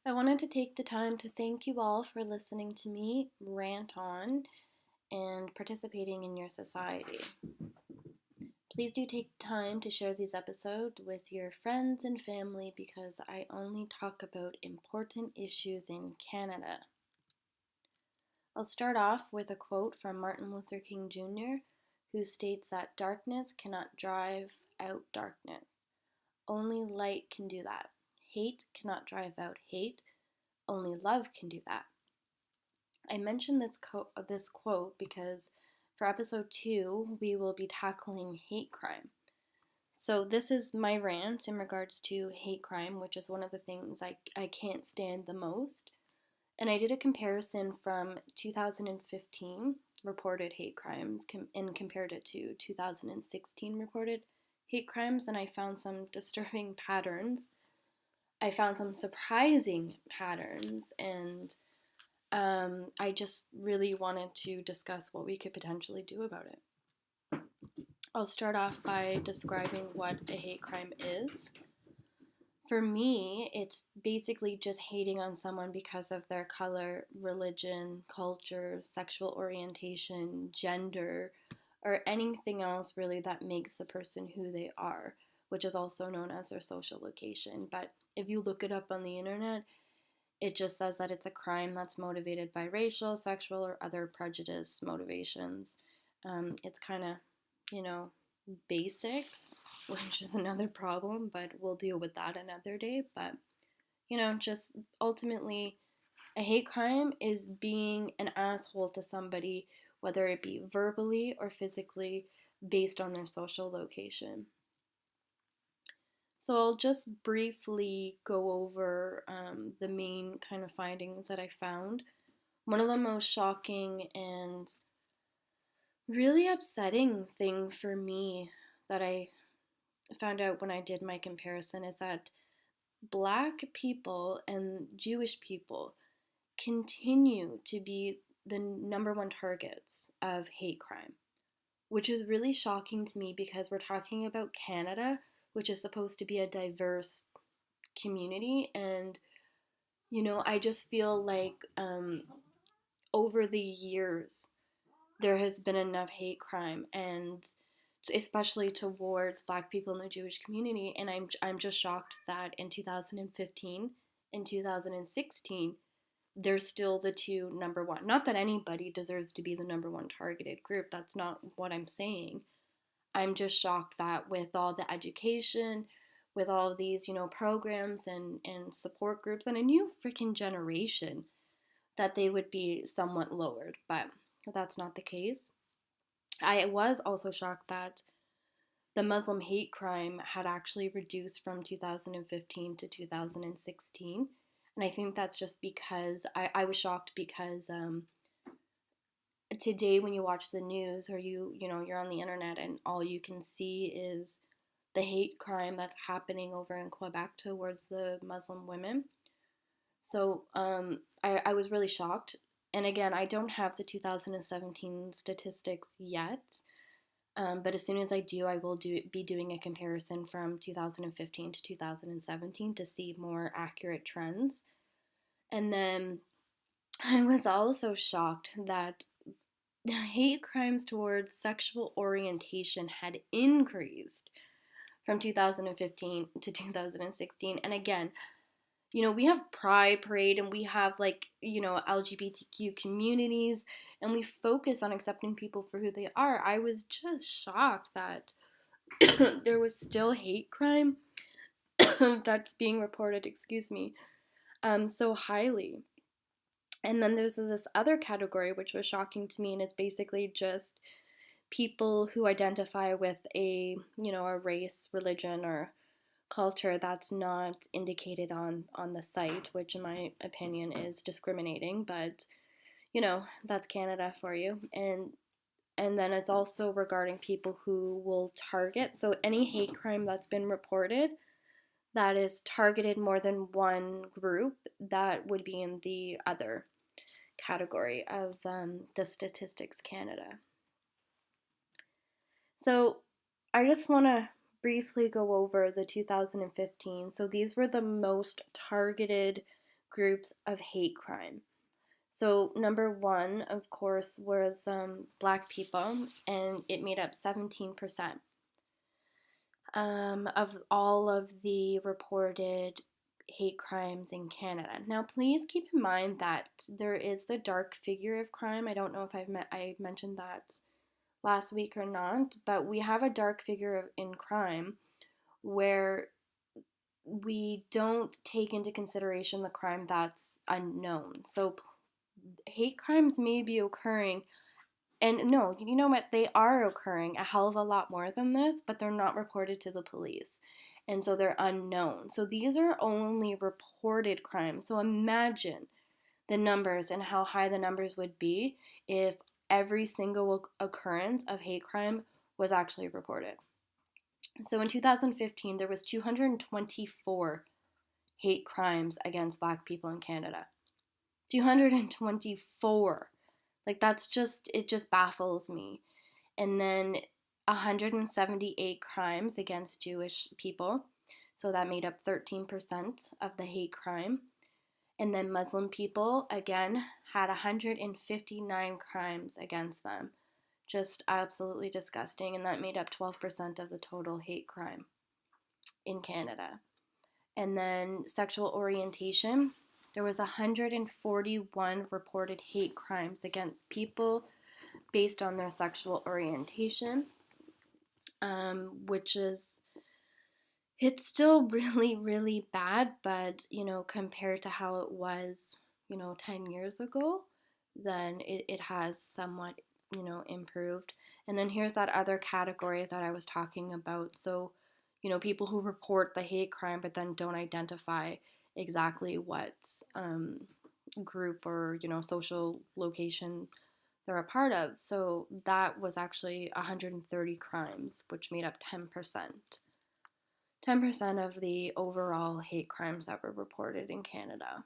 I wanted to take the time to thank you all for listening to me rant on and participating in your society. Please do take time to share these episodes with your friends and family because I only talk about important issues in Canada. I'll start off with a quote from Martin Luther King Jr., who states that darkness cannot drive out darkness. Only light can do that. Hate cannot drive out hate. Only love can do that. I mentioned this quote because for episode 2, we will be tackling hate crime. So, this is my rant in regards to hate crime, which is one of the things I can't stand the most. And I did a comparison from 2015 reported hate crimes and compared it to 2016 reported hate crimes, and I found some disturbing patterns. I found some surprising patterns, and I just really wanted to discuss what we could potentially do about it. I'll start off by describing what a hate crime is. For me, it's basically just hating on someone because of their color, religion, culture, sexual orientation, gender, or anything else really that makes a person who they are, which is also known as their social location. But if you look it up on the internet, it just says that it's a crime that's motivated by racial, sexual, or other prejudice motivations. It's kind of, you know, basics, which is another problem, but we'll deal with that another day. But, just ultimately, a hate crime is being an asshole to somebody, whether it be verbally or physically, based on their social location. So I'll just briefly go over the main kind of findings that I found. One of the most shocking and really upsetting thing for me that I found out when I did my comparison is that Black people and Jewish people continue to be the number one targets of hate crime, which is really shocking to me because we're talking about Canada, which is supposed to be a diverse community. And, I just feel like over the years, there has been enough hate crime, and especially towards Black people in the Jewish community. And I'm just shocked that in 2015 and 2016, they're still the two number one. Not that anybody deserves to be the number one targeted group. That's not what I'm saying. I'm just shocked that with all the education, with all of these, programs and support groups and a new freaking generation, that they would be somewhat lowered. But that's not the case. I was also shocked that the Muslim hate crime had actually reduced from 2015 to 2016. And I think that's just because I was shocked because today when you watch the news or you're on the internet and all you can see is the hate crime that's happening over in Quebec towards the Muslim women. So I was really shocked. And again, I don't have the 2017 statistics yet, but as soon as I do, I will be doing a comparison from 2015 to 2017 to see more accurate trends. And then I was also shocked that hate crimes towards sexual orientation had increased from 2015 to 2016. And again, we have Pride Parade and we have LGBTQ communities and we focus on accepting people for who they are. I was just shocked that there was still hate crime that's being reported, so highly. And then there's this other category which was shocking to me, and it's basically just people who identify with a race, religion, or culture that's not indicated on the site, which in my opinion is discriminating, but that's Canada for you. And then it's also regarding people who will target, so any hate crime that's been reported that is targeted more than one group, that would be in the other category of the Statistics Canada. So I just want to briefly go over the 2015. So these were the most targeted groups of hate crime. So number one, of course, was Black people, and it made up 17% of all of the reported hate crimes in Canada. Now, please keep in mind that there is the dark figure of crime. I don't know if I mentioned that last week or not, but we have a dark figure in crime where we don't take into consideration the crime that's unknown. So hate crimes may be occurring, and no, you know what? They are occurring a hell of a lot more than this, but they're not reported to the police. And so they're unknown. So these are only reported crimes. So imagine the numbers and how high the numbers would be if every single occurrence of hate crime was actually reported. So in 2015, there was 224 hate crimes against Black people in Canada. 224. Like it just baffles me. And then 178 crimes against Jewish people. So that made up 13% of the hate crime. And then Muslim people, again, had 159 crimes against them. Just absolutely disgusting. And that made up 12% of the total hate crime in Canada. And then sexual orientation, there was 141 reported hate crimes against people based on their sexual orientation, which is, it's still really, really bad, but, compared to how it was, 10 years ago, then it has somewhat, improved. And then here's that other category that I was talking about. So, people who report the hate crime but then don't identify exactly what group or, social location they're a part of. So that was actually 130 crimes, which made up 10%. 10% of the overall hate crimes that were reported in Canada.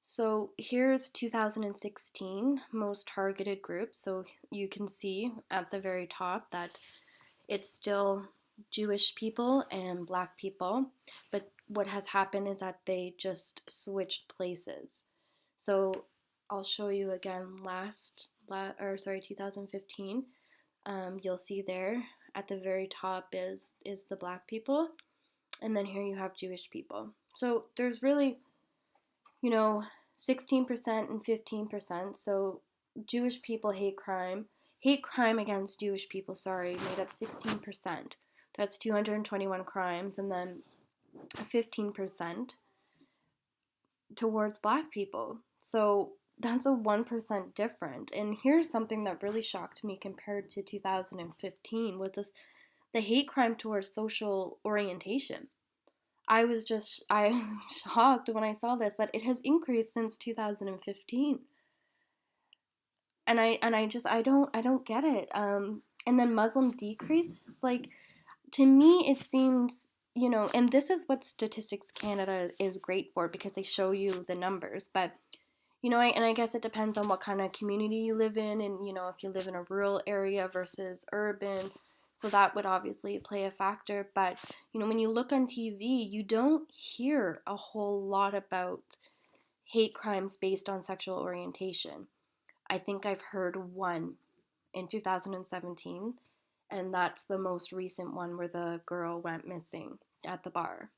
So here's 2016 most targeted groups. So you can see at the very top that it's still Jewish people and Black people, but what has happened is that they just switched places. So I'll show you again 2015. You'll see there at the very top is the Black people, and then here you have Jewish people. So there's really, 16% and 15%. So Jewish people hate crime against Jewish people, made up 16%. That's 221 crimes, and then 15% towards Black people. So that's a 1% difference. And here's something that really shocked me compared to 2015 was the hate crime towards social orientation. I was shocked when I saw this that it has increased since 2015. And I don't get it. And then Muslim decreases, like, to me it seems, and this is what Statistics Canada is great for because they show you the numbers, but I guess it depends on what kind of community you live in, and if you live in a rural area versus urban, so that would obviously play a factor. But when you look on TV, you don't hear a whole lot about hate crimes based on sexual orientation. I think I've heard one in 2017, and that's the most recent one where the girl went missing at the bar.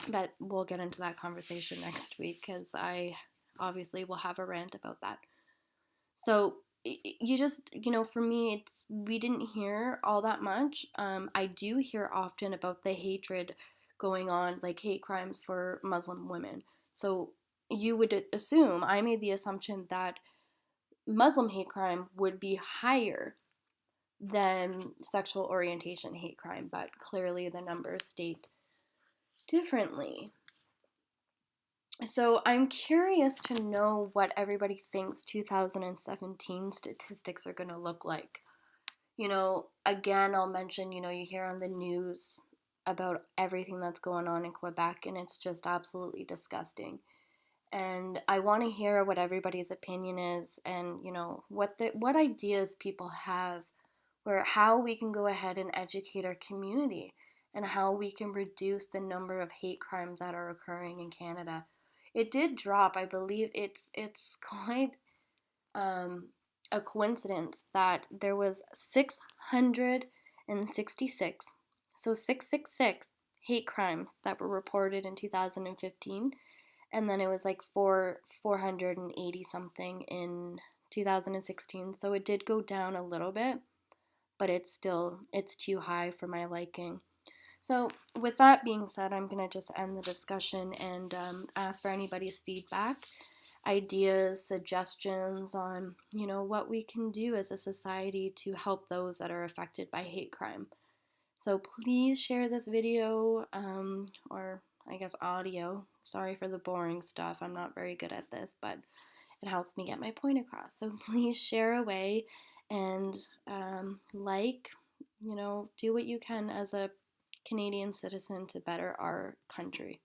But we'll get into that conversation next week because I obviously will have a rant about that. So you just, for me, we didn't hear all that much. I do hear often about the hatred going on, like hate crimes for Muslim women. So you would assume, I made the assumption that Muslim hate crime would be higher than sexual orientation hate crime, but clearly the numbers state differently. So I'm curious to know what everybody thinks 2017 statistics are going to look like. Again, I'll mention, you hear on the news about everything that's going on in Quebec, and it's just absolutely disgusting. And I want to hear what everybody's opinion is, and what ideas people have, how we can go ahead and educate our community and how we can reduce the number of hate crimes that are occurring in Canada. It did drop. I believe it's quite um, a coincidence that there was 666, so 666 hate crimes that were reported in 2015, and then it was like 480 something in 2016. So it did go down a little bit, but it's too high for my liking. So, with that being said, I'm going to just end the discussion and ask for anybody's feedback, ideas, suggestions on, what we can do as a society to help those that are affected by hate crime. So, please share this video or I guess audio. Sorry for the boring stuff. I'm not very good at this, but it helps me get my point across. So, please share away and do what you can as a Canadian citizen to better our country.